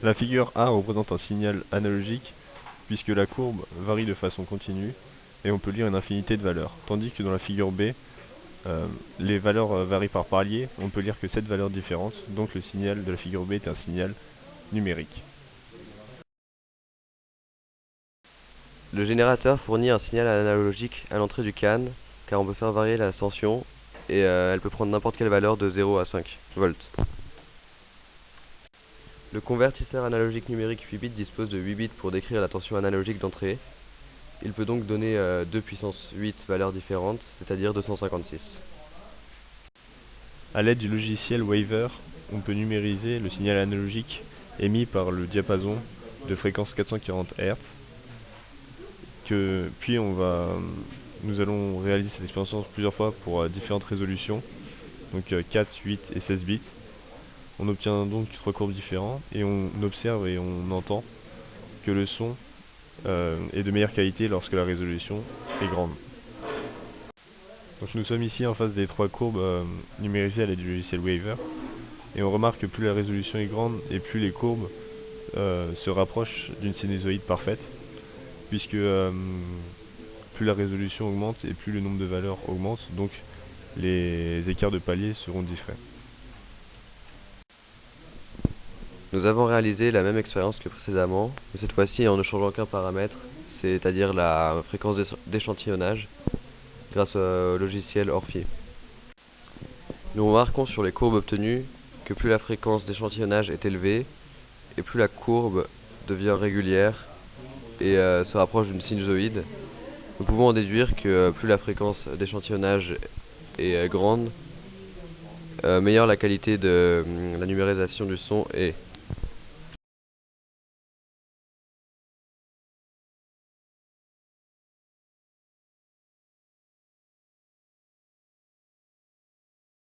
La figure A représente un signal analogique puisque la courbe varie de façon continue et on peut lire une infinité de valeurs. Tandis que dans la figure B, les valeurs varient par palier, on peut lire que 7 valeurs différentes, donc le signal de la figure B est un signal numérique. Le générateur fournit un signal analogique à l'entrée du CAN, car on peut faire varier la tension et elle peut prendre n'importe quelle valeur de 0 à 5 volts. Le convertisseur analogique numérique 8 bits dispose de 8 bits pour décrire la tension analogique d'entrée. Il peut donc donner 2 puissance 8 valeurs différentes, c'est-à-dire 256. A l'aide du logiciel Waver, on peut numériser le signal analogique émis par le diapason de fréquence 440 Hz. Puis nous allons réaliser cette expérience plusieurs fois pour différentes résolutions, donc 4, 8 et 16 bits. On obtient donc 3 courbes différentes et on observe et on entend que le son est de meilleure qualité lorsque la résolution est grande. Donc nous sommes ici en face des 3 courbes numérisées à l'aide du logiciel Waver et on remarque que plus la résolution est grande et plus les courbes se rapprochent d'une sinusoïde parfaite, puisque plus la résolution augmente et plus le nombre de valeurs augmente, donc les écarts de palier seront discrets. Nous avons réalisé la même expérience que précédemment, mais cette fois-ci en ne changeant qu'un paramètre, c'est-à-dire la fréquence d'échantillonnage, grâce au logiciel Orphi. Nous remarquons sur les courbes obtenues que plus la fréquence d'échantillonnage est élevée, et plus la courbe devient régulière et se rapproche d'une sinusoïde. Nous pouvons en déduire que plus la fréquence d'échantillonnage est grande, meilleure la qualité de la numérisation du son est.